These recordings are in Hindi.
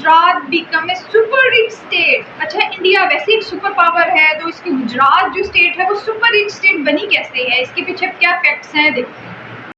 Gujarat become a super rich state? अच्छा, इंडिया वैसे एक सुपर पावर है, तो इसकी गुजरात जो स्टेट है वो सुपर रिच स्टेट बनी कैसे है? इसके पीछे क्या फैक्ट्स हैं, देखते हैं।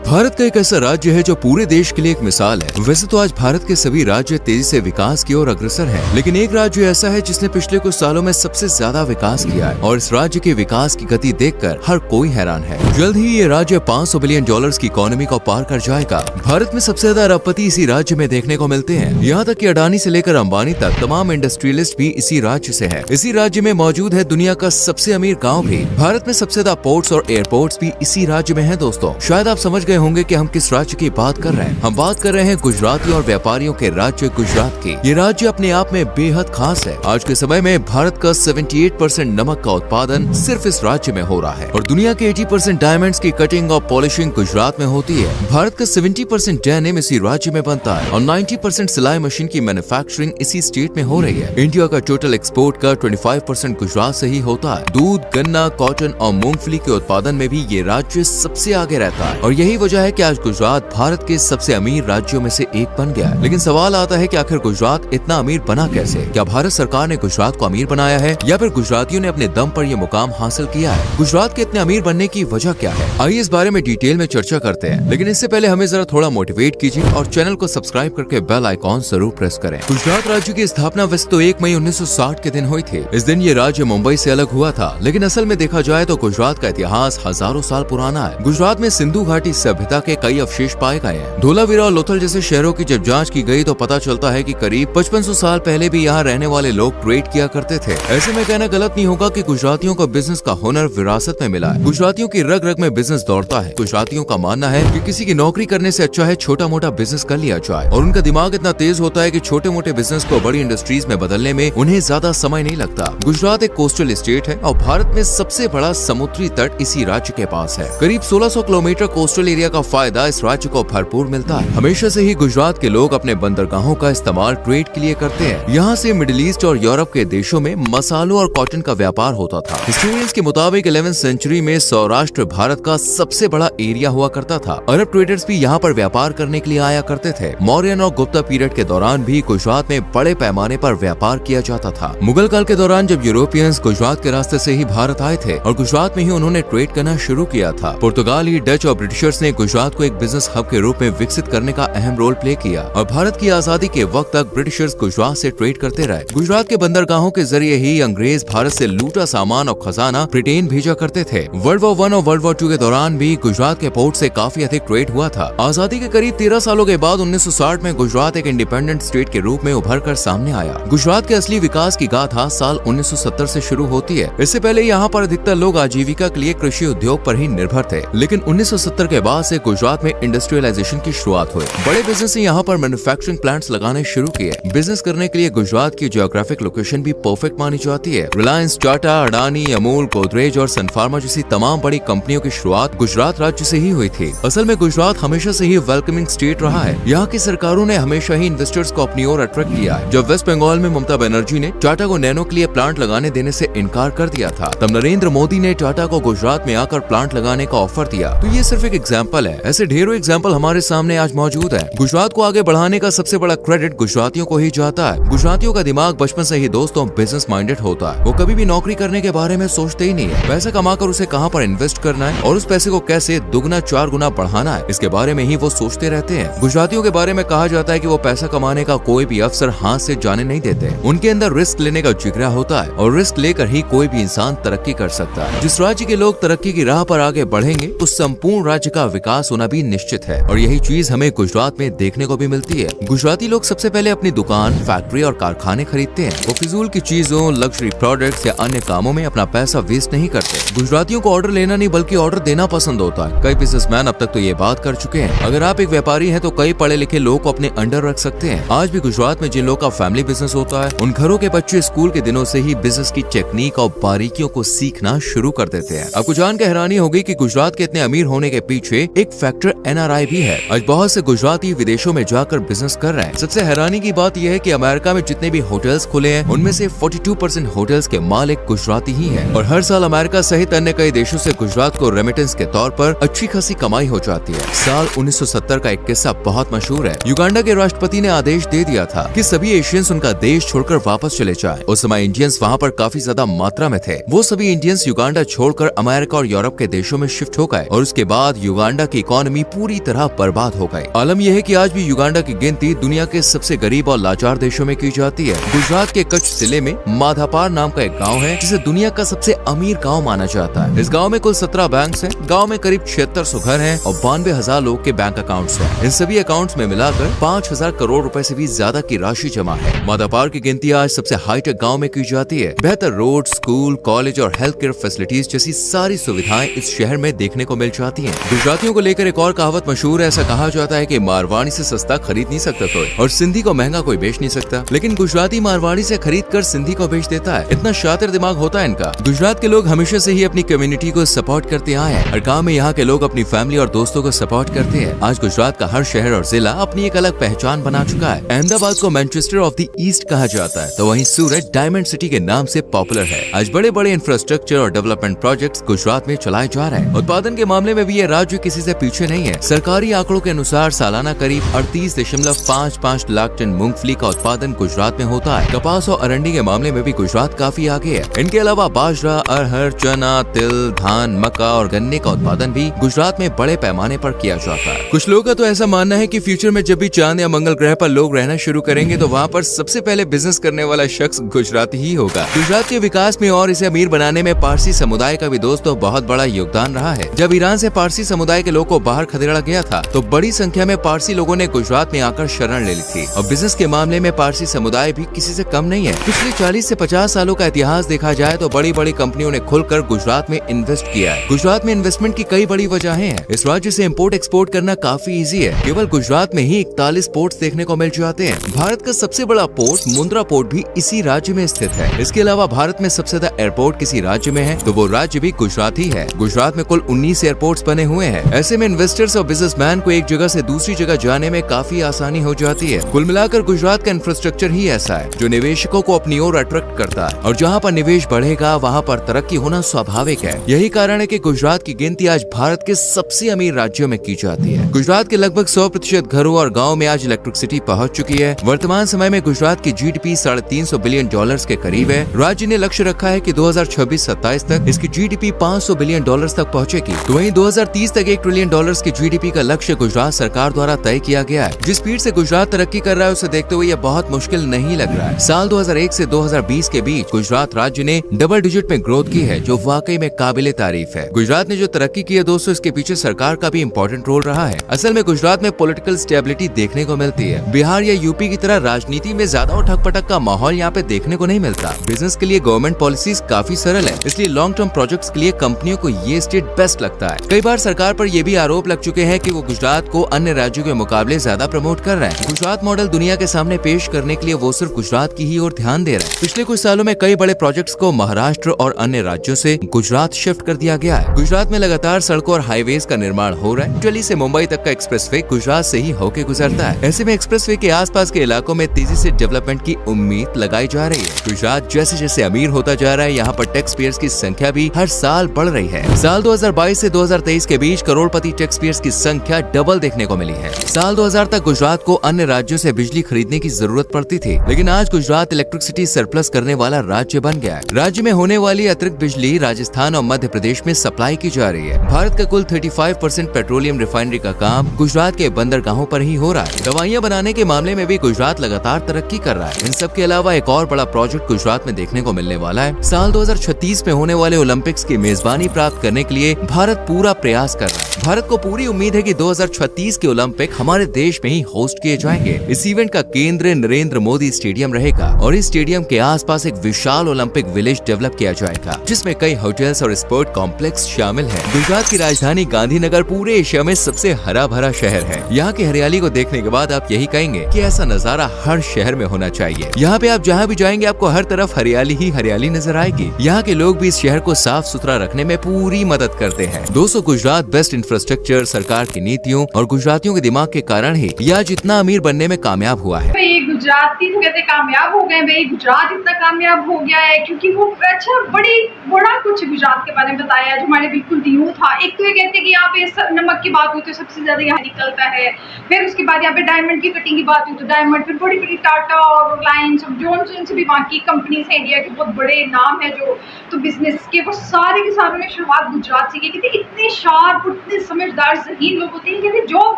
भारत का एक ऐसा राज्य है जो पूरे देश के लिए एक मिसाल है। वैसे तो आज भारत के सभी राज्य तेजी से विकास की ओर अग्रसर हैं, लेकिन एक राज्य ऐसा है जिसने पिछले कुछ सालों में सबसे ज्यादा विकास किया है और इस राज्य के विकास की गति देखकर हर कोई हैरान है। जल्द ही ये राज्य $500 बिलियन की इकोनॉमी को पार कर जाएगा। भारत में सबसे ज्यादा अरबपति इसी राज्य में देखने को मिलते हैं। यहाँ तक कि अडानी से लेकर अंबानी तक तमाम इंडस्ट्रियलिस्ट भी इसी राज्य से है। इसी राज्य में मौजूद है दुनिया का सबसे अमीर गाँव भी। भारत में सबसे ज्यादा पोर्ट्स और एयरपोर्ट्स भी इसी राज्य में है। दोस्तों, शायद आप समझ गए होंगे कि हम किस राज्य की बात कर रहे हैं। हम बात कर रहे हैं गुजरातियों और व्यापारियों के राज्य गुजरात की। ये राज्य अपने आप में बेहद खास है। आज के समय में भारत का 78% नमक का उत्पादन सिर्फ इस राज्य में हो रहा है और दुनिया के 80% डायमंड्स की कटिंग और पॉलिशिंग गुजरात में होती है। भारत का 70% डेनिम इसी राज्य में बनता है और 90% सिलाई मशीन की मैन्युफैक्चरिंग इसी स्टेट में हो रही है। इंडिया का टोटल एक्सपोर्ट का 25% गुजरात से ही होता है। दूध, गन्ना, कॉटन और मूंगफली के उत्पादन में भी ये राज्य सबसे आगे रहता है और यही वजह है कि आज गुजरात भारत के सबसे अमीर राज्यों में से एक बन गया है। लेकिन सवाल आता है कि आखिर गुजरात इतना अमीर बना कैसे? क्या भारत सरकार ने गुजरात को अमीर बनाया है या फिर गुजरातियों ने अपने दम पर यह मुकाम हासिल किया है? गुजरात के इतने अमीर बनने की वजह क्या है? आइए इस बारे में डिटेल में चर्चा करते हैं, लेकिन इससे पहले हमें जरा थोड़ा मोटिवेट कीजिए और चैनल को सब्सक्राइब करके बेल आइकॉन जरूर प्रेस करें। गुजरात राज्य की स्थापना वैसे तो 1 मई 1960 के दिन हुई थी। इस दिन ये राज्य मुंबई से अलग हुआ था, लेकिन असल में देखा जाए तो गुजरात का इतिहास हजारों साल पुराना है। गुजरात में सिंधु घाटी सभ्यता के कई अवशेष पाए गए हैं। धोलावीरा और लोथल जैसे शहरों की जब जांच की गई तो पता चलता है कि करीब 5500 साल पहले भी यहाँ रहने वाले लोग ट्रेड किया करते थे। ऐसे में कहना गलत नहीं होगा कि गुजरातियों को बिजनेस का हुनर विरासत में मिला है। गुजरातियों की रग रग में बिजनेस दौड़ता है। गुजरातियों का मानना है कि किसी की नौकरी करने से अच्छा है छोटा मोटा बिजनेस कर लिया जाए और उनका दिमाग इतना तेज होता है कि छोटे मोटे बिजनेस को बड़ी इंडस्ट्रीज में बदलने में उन्हें ज्यादा समय नहीं लगता। गुजरात एक कोस्टल स्टेट है और भारत में सबसे बड़ा समुद्री तट इसी राज्य के पास है। करीब 1600 किलोमीटर कोस्टल एरिया का फायदा इस राज्य को भरपूर मिलता है। हमेशा से ही गुजरात के लोग अपने बंदरगाहों का इस्तेमाल ट्रेड के लिए करते हैं। यहाँ से मिडिल ईस्ट और यूरोप के देशों में मसालों और कॉटन का व्यापार होता था। हिस्टोरियंस के मुताबिक 11वीं सेंचुरी में सौराष्ट्र भारत का सबसे बड़ा एरिया हुआ करता था। अरब ट्रेडर्स भी यहाँ पर व्यापार करने के लिए आया करते थे। मौर्यन और गुप्ता पीरियड के दौरान भी गुजरात में बड़े पैमाने पर व्यापार किया जाता था। मुगल काल के दौरान जब यूरोपियंस गुजरात के रास्ते से ही भारत आए थे और गुजरात में ही उन्होंने ट्रेड करना शुरू किया था। पुर्तगाली, डच और ब्रिटिशर्स ने गुजरात को एक बिजनेस हब के रूप में विकसित करने का अहम रोल प्ले किया और भारत की आजादी के वक्त तक ब्रिटिशर्स गुजरात से ट्रेड करते रहे। गुजरात के बंदरगाहों के जरिए ही अंग्रेज भारत से लूटा सामान और खजाना ब्रिटेन भेजा करते थे। वर्ल्ड वॉर 1 और वर्ल्ड वॉर 2 के दौरान भी गुजरात के पोर्ट से काफी अधिक ट्रेड हुआ था। आजादी के करीब 13 सालों के बाद 1960 में गुजरात एक इंडिपेंडेंट स्टेट के रूप में उभर कर सामने आया। गुजरात के असली विकास की गाथा साल 1970 से शुरू होती है। इससे पहले यहाँ पर अधिकतर लोग आजीविका के लिए कृषि उद्योग पर ही निर्भर थे, लेकिन 1970 के बाद से गुजरात में इंडस्ट्रियलाइजेशन की शुरुआत हुई। बड़े बिजनेस ने यहाँ पर मैन्युफैक्चरिंग प्लांट्स लगाने शुरू किए। बिजनेस करने के लिए गुजरात की जियोग्राफिक लोकेशन भी परफेक्ट मानी जाती है। रिलायंस, टाटा, अडानी, अमूल, गोदरेज और सन फार्मा जैसी तमाम बड़ी कंपनियों की शुरुआत गुजरात राज्य से ही हुई थी। असल में गुजरात हमेशा से ही वेलकमिंग स्टेट रहा है। यहाँ की सरकारों ने हमेशा ही इन्वेस्टर्स को अपनी ओर अट्रैक्ट किया है। जब वेस्ट बंगाल में ममता बनर्जी ने टाटा को नैनो के लिए प्लांट लगाने देने से इनकार कर दिया था, तब नरेंद्र मोदी ने टाटा को गुजरात में आकर प्लांट लगाने का ऑफर दिया। तो ये सिर्फ एक एग्जाम्पल है। ऐसे ढेरों एग्जाम्पल हमारे सामने आज मौजूद है। गुजरात को आगे बढ़ाने का सबसे बड़ा क्रेडिट गुजरातियों को ही जाता है। गुजरातियों का दिमाग बचपन से ही दोस्तों बिजनेस माइंडेड होता है। वो कभी भी नौकरी करने के बारे में सोचते ही नहीं है। पैसा कमाकर उसे कहां पर इन्वेस्ट करना है और उस पैसे को कैसे दुगना 4 गुना बढ़ाना है, इसके बारे में ही वो सोचते रहते हैं। गुजरातियों के बारे में कहा जाता है कि वो पैसा कमाने का कोई भी अवसर हाथ से जाने नहीं देते। उनके अंदर रिस्क लेने का जिगरा होता है और रिस्क लेकर ही कोई भी इंसान तरक्की कर सकता है। जिस राज्य के लोग तरक्की की राह पर आगे बढ़ेंगे उस संपूर्ण राज्य का विकास होना भी निश्चित है और यही चीज हमें गुजरात में देखने को भी मिलती है। गुजराती लोग सबसे पहले अपनी दुकान, फैक्ट्री और कारखाने खरीदते हैं। वो फिजूल की चीजों, लग्जरी प्रोडक्ट्स या अन्य कामों में अपना पैसा वेस्ट नहीं करते। गुजरातियों को ऑर्डर लेना नहीं बल्कि ऑर्डर देना पसंद होता है। कई बिजनेसमैन अब तक तो ये बात कर चुके हैं। अगर आप एक व्यापारी हैं तो कई पढ़े लिखे लोग को अपने अंडर रख सकते हैं। आज भी गुजरात में जिन लोग का फैमिली बिजनेस होता है उन घरों के बच्चे स्कूल के दिनों से ही बिजनेस की टेक्निक और बारीकियों को सीखना शुरू कर देते हैं। आपको जानकर हैरानी होगी कि गुजरात के इतने अमीर होने के पीछे एक फैक्टर NRI भी है। आज बहुत से गुजराती विदेशों में जाकर बिजनेस कर रहे हैं। सबसे हैरानी की बात यह है कि अमेरिका में जितने भी होटल्स खुले हैं उनमें से 42% होटल्स के मालिक गुजराती ही हैं। और हर साल अमेरिका सहित अन्य कई देशों से गुजरात को रेमिटेंस के तौर पर अच्छी खासी कमाई हो जाती है। साल 1970 का एक किस्सा बहुत मशहूर है। युगांडा के राष्ट्रपति ने आदेश दे दिया था कि सभी एशियंस उनका देश छोड़कर वापस चले जाएं। उस समय इंडियंस वहाँ पर काफी ज्यादा मात्रा में थे। वो सभी इंडियंस युगांडा छोड़कर अमेरिका और यूरोप के देशों में शिफ्ट हो गए और उसके बाद युगांडा की इकोनॉमी पूरी तरह बर्बाद हो गई। आलम यह है कि आज भी युगांडा की गिनती दुनिया के सबसे गरीब और लाचार देशों में की जाती है। गुजरात के कच्छ जिले में माधापार नाम का एक गाँव है जिसे दुनिया का सबसे अमीर गाँव माना जाता है। इस गाँव में कुल 17 बैंक हैं। गाँव में करीब 7600 घर हैं और 92,000 लोग के बैंक अकाउंट्स हैं। इन सभी अकाउंट्स में मिलाकर 5,000 करोड़ रुपए से भी ज्यादा की राशि जमा है। माधापार की गिनती आज सबसे हाईटेक गाँव में की जाती है। बेहतर रोड, स्कूल, कॉलेज और हेल्थ केयर फैसिलिटीज जैसी सारी सुविधाएं इस शहर में देखने को मिल जाती हैं। गुजरातियों को लेकर एक और कहावत मशहूर है। ऐसा कहा जाता है कि मारवाड़ी से सस्ता खरीद नहीं सकता कोई और सिंधी को महंगा कोई बेच नहीं सकता, लेकिन गुजराती मारवाड़ी से खरीद कर सिंधी को बेच देता है। इतना शातिर दिमाग होता है इनका। गुजरात के लोग हमेशा से ही अपनी कम्युनिटी को सपोर्ट करते आए हैं। हर काम में यहाँ के लोग अपनी फैमिली और दोस्तों को सपोर्ट करते हैं। आज गुजरात का हर शहर और जिला अपनी एक अलग पहचान बना चुका है। अहमदाबाद को मैनचेस्टर ऑफ द ईस्ट कहा जाता है, तो वहीं सूरत डायमंड सिटी के नाम से पॉपुलर है। आज बड़े बड़े इंफ्रास्ट्रक्चर और डेवलपमेंट प्रोजेक्ट्स गुजरात में चलाए जा रहे हैं। उत्पादन के मामले में भी ये राज्य किसी से पीछे नहीं है। सरकारी आंकड़ों के अनुसार सालाना करीब 38.55 लाख टन मूंगफली का उत्पादन गुजरात में होता है। कपास और अरंडी के मामले में भी गुजरात काफी आगे है। इनके अलावा बाजरा, अरहर, चना, तिल, धान, मक्का और गन्ने का उत्पादन भी गुजरात में बड़े पैमाने पर किया जाता है। कुछ लोगों का तो ऐसा मानना है कि फ्यूचर में जब भी चांद या मंगल ग्रह पर लोग रहना शुरू करेंगे तो वहाँ पर सबसे पहले बिजनेस करने वाला शख्स गुजराती ही होगा। गुजरात के विकास में और इसे अमीर बनाने में पारसी समुदाय का भी दोस्तों बहुत बड़ा योगदान रहा है। जब ईरान से पारसी समुदाय के लोगों को बाहर खदेड़ा गया था तो बड़ी संख्या में पारसी लोगों ने गुजरात में आकर शरण ले ली थी और बिजनेस के मामले में पारसी समुदाय भी किसी से कम नहीं है। पिछले 40 से 50 सालों का इतिहास देखा जाए तो बड़ी बड़ी कंपनियों ने खुलकर गुजरात में इन्वेस्ट किया है। गुजरात में इन्वेस्टमेंट की कई बड़ी वजहें हैं। इस राज्य से इम्पोर्ट एक्सपोर्ट करना काफी इजी है। केवल गुजरात में ही 41 पोर्ट्स देखने को मिल जाते हैं। भारत का सबसे बड़ा पोर्ट मुंद्रा पोर्ट भी इसी राज्य में स्थित है। इसके अलावा भारत में सबसे ज्यादा एयरपोर्ट किसी राज्य में है तो वो राज्य भी गुजरात ही है। गुजरात में कुल 19 एयरपोर्ट्स बने हुए हैं। ऐसे में इन्वेस्टर्स और बिजनेसमैन को एक जगह से दूसरी जगह जाने में काफी आसानी हो जाती है। कुल मिलाकर गुजरात का इंफ्रास्ट्रक्चर ही ऐसा है जो निवेशकों को अपनी ओर अट्रैक्ट करता है और जहाँ पर निवेश बढ़ेगा वहाँ पर तरक्की होना स्वाभाविक है। यही कारण है कि गुजरात की गिनती आज भारत के सबसे अमीर राज्यों में की जाती है। गुजरात के लगभग 100% घरों और गाँव में आज इलेक्ट्रिसिटी पहुँच चुकी है। वर्तमान समय में गुजरात की GDP $350 बिलियन के करीब है। राज्य ने लक्ष्य रखा है कि 2026-27 तक इसकी GDP $500 बिलियन तक पहुंचेगी। तो वहीं 2030 तक $1 ट्रिलियन की GDP का लक्ष्य गुजरात सरकार द्वारा तय किया गया है। जिस स्पीड से गुजरात तरक्की कर रहा है उसे देखते हुए यह बहुत मुश्किल नहीं लग रहा है। साल 2001 से 2020 के बीच गुजरात राज्य ने डबल डिजिट में ग्रोथ की है जो वाकई में काबिले तारीफ है। गुजरात ने जो तरक्की की है दोस्तों इसके पीछे सरकार का भी इम्पोर्टेंट रोल रहा है। असल में गुजरात में पॉलिटिकल स्टेबिलिटी देखने को मिलती है। बिहार या यूपी की तरह राजनीति में ज्यादा उठक पटक का माहौल यहाँ पे देखने को नहीं मिलता। बिजनेस के लिए गवर्नमेंट पॉलिसीज काफी सरल है, इसलिए लॉन्ग टर्म प्रोजेक्ट्स के लिए कंपनियों को ये स्टेट बेस्ट लगता है। कई बार सरकार पर यह भी आरोप लग चुके हैं कि वो गुजरात को अन्य राज्यों के मुकाबले ज्यादा प्रमोट कर रहे हैं। गुजरात मॉडल दुनिया के सामने पेश करने के लिए वो सिर्फ गुजरात की ही ओर ध्यान दे रहे हैं। पिछले कुछ सालों में कई बड़े प्रोजेक्ट्स को महाराष्ट्र और अन्य राज्यों से गुजरात शिफ्ट कर दिया गया है। गुजरात में लगातार सड़कों और हाईवेज का निर्माण हो रहा है। दिल्ली से मुंबई तक का एक्सप्रेसवे गुजरात से ही होके गुजरता है। ऐसे में एक्सप्रेसवे के आसपास के इलाकों में तेजी से डेवलपमेंट की उम्मीद लगाई जा रही है। गुजरात जैसे जैसे अमीर होता जा रहा है यहाँ पर टैक्स पेयर्स की संख्या भी हर साल बढ़ रही है। साल 2022 से 2023 के बीच करोड़पति टैक्स पेयर्स की संख्या डबल देखने को मिली है। साल 2000 तक गुजरात को अन्य राज्यों से बिजली खरीदने की जरूरत पड़ती थी, लेकिन आज गुजरात इलेक्ट्रिसिटी सरप्लस करने वाला राज्य बन गया है। राज्य में होने वाली अतिरिक्त बिजली राजस्थान और मध्य प्रदेश में सप्लाई की जा रही है। भारत का कुल 35% पेट्रोलियम रिफाइनरी का काम गुजरात के बंदरगाहों पर ही हो रहा है। दवाइयाँ बनाने के मामले में भी गुजरात लगातार तरक्की कर रहा है। इन सब के अलावा एक और बड़ा प्रोजेक्ट गुजरात में देखने को मिलने वाला है। साल 2036 में होने वाले ओलंपिक्स की मेजबानी प्राप्त करने के लिए भारत पूरा प्रयास कर रहा है। भारत को पूरी उम्मीद है कि 2036 के ओलंपिक हमारे देश में ही होस्ट किए जाएंगे। इस इवेंट का केंद्र नरेंद्र मोदी स्टेडियम रहेगा और इस स्टेडियम के आसपास एक विशाल ओलंपिक विलेज डेवलप किया जाएगा जिसमें कई होटल्स और स्पोर्ट कॉम्प्लेक्स शामिल है। गुजरात की राजधानी गांधीनगर पूरे एशिया में सबसे हरा भरा शहर है। यहाँ की हरियाली को देखने के बाद आप यही कहेंगे कि ऐसा नजारा हर शहर में होना चाहिए। यहाँ पे आप जहाँ भी जाएंगे आपको हर तरफ हरियाली ही हरियाली नजर आएगी। यहाँ के लोग भी इस शहर को साफ सुथरा रखने में पूरी मदद करते हैं। दोस्तों गुजरात बेस्ट इंफ्रास्ट्रक्चर, सरकार की नीतियों और गुजरातियों के दिमाग के कारण ही ये आज इतना अमीर बनने में कामयाब हुआ है। भाई गुजराती तो कहते कामयाब हो गए, भाई गुजरात इतना कामयाब हो गया है क्योंकि वो अच्छा बड़ा कुछ गुजरात के बारे में बताया जो हमारे बिल्कुल न्यू था। एक तो ये कहते हैं कि यहाँ पे नमक की बात हुई तो सबसे ज्यादा यहाँ निकलता है, फिर उसके बाद यहाँ पे डायमंड की कटिंग की बात हुई तो डायमंड, फिर बड़ी बड़ी टाटा और रिलायंस और जॉनसन से भी वहाँ की कंपनीज है, इंडिया के बहुत बड़े नाम है जो तो बिजनेस के, वो सारे के सारे ने शुरुआत गुजरात से की। कहते इतने शार्प इतने समझदार ज़हीन लोग होते हैं, कहते जॉब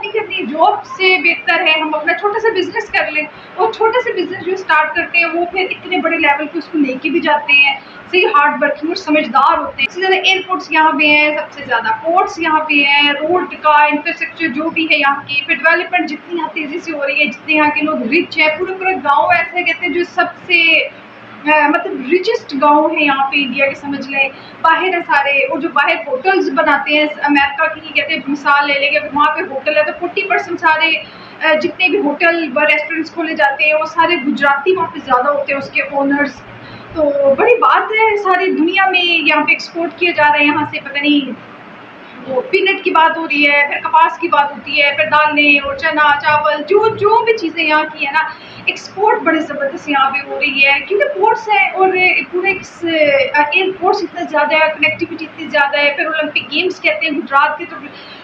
नहीं करनी, जॉब से बेहतर है हम अपना छोटा सा बिजनेस कर लें। और छोटे से बिजनेस जो स्टार्ट करते हैं वो फिर इतने बड़े लेवल पे उसको लेके भी जाते हैं, सही हार्ड वर्किंग और समझदार होते हैं। सबसे ज़्यादा एयरपोर्ट्स यहाँ पे हैं, सबसे ज़्यादा पोर्ट्स यहाँ पे हैं, रोड का इंफ्रास्ट्रक्चर जो भी है यहाँ की, फिर डेवलपमेंट जितनी यहाँ तेज़ी से हो रही है, जितने यहाँ के लोग रिच है, पूरे गाँव ऐसे कहते हैं जो सबसे मतलब रिचेस्ट गांव है यहाँ पे इंडिया के, समझ लें। बाहर है सारे, और जो बाहर होटल्स बनाते हैं अमेरिका की कहते हैं मिसाल ले लेंगे, अगर वहाँ पे होटल है तो 40% सारे जितने भी होटल व रेस्टोरेंट्स खोले जाते हैं वो सारे गुजराती वहाँ पे ज़्यादा होते हैं उसके ओनर्स। तो बड़ी बात है, सारी दुनिया में यहाँ पे एक्सपोर्ट किए जा रहे हैं यहाँ से, पता नहीं वो पीनट की बात हो रही है, फिर कपास की बात होती है, फिर दालें और चना चावल जो भी चीज़ें यहाँ की है ना, एक्सपोर्ट बड़े ज़बरदस्त यहाँ पे हो रही है क्योंकि पोर्ट्स हैं और पूरे एयरपोर्ट्स इतना ज़्यादा है, कनेक्टिविटी इतनी ज़्यादा है। फिर ओलंपिक गेम्स कहते हैं गुजरात के, तो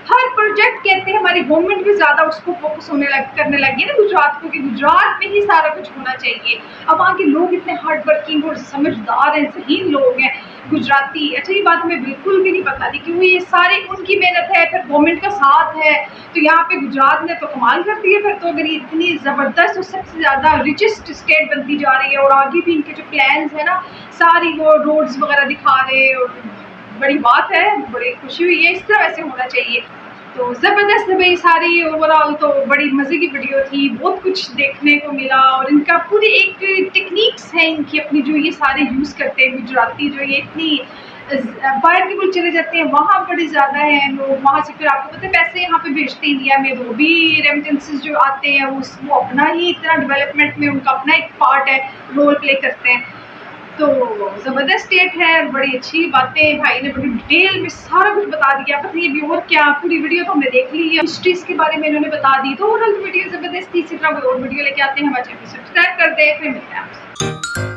हर प्रोजेक्ट कहते हैं हमारी गवर्नमेंट भी ज़्यादा उसको फोकस करने लगी है ना गुजरात को, कि गुजरात में ही सारा कुछ होना चाहिए। अब वहाँ के लोग इतने हार्ड वर्किंग और समझदार हैं, ज़हीन लोग हैं गुजराती। अच्छा ये बात हमें बिल्कुल भी नहीं पता थी क्योंकि ये सारी उनकी मेहनत है, फिर गवर्नमेंट का साथ है, तो यहाँ पे गुजरात ने तो कमाल कर दी है। फिर तो अगर ये इतनी ज़बरदस्त और सबसे ज़्यादा रिचेस्ट स्टेट बनती जा रही है और आगे भी इनके जो प्लान्स है ना सारी वो रोड्स वगैरह दिखा रहे, और बड़ी बात है, बड़ी खुशी हुई है, इस तरह वैसे होना चाहिए। तो ज़बरदस्त है भाई, सारी ओवरऑल तो बड़ी मज़े की वीडियो थी, बहुत कुछ देखने को मिला और इनका पूरी एक टेक्निक्स है इनकी अपनी जो ये सारे यूज़ करते हैं गुजराती, जो ये इतनी बाहर के मुल्क चले जाते हैं वहाँ बड़े ज़्यादा हैं लोग, वहाँ से फिर आपको पता है पैसे यहाँ पे भेजते हैं इंडिया में, वो भी रेमिटेंसेस जो आते हैं वो अपना ही इतना डेवलपमेंट में उनका अपना एक पार्ट है, रोल प्ले करते हैं। तो ज़बरदस्त स्टेट है, बड़ी अच्छी बातें भाई ने बड़ी डिटेल में सारा कुछ बता दिया। पता नहीं अभी और क्या, पूरी वीडियो तो हमने देख ली है, हिस्ट्रीज के बारे में इन्होंने बता दी, तो ओवरऑल वीडियो ज़बरदस्त थी। इसी तरह कोई और वीडियो लेके आते हैं, हमारे चैनल को सब्सक्राइब कर दे, फिर मिलते हैं आपसे।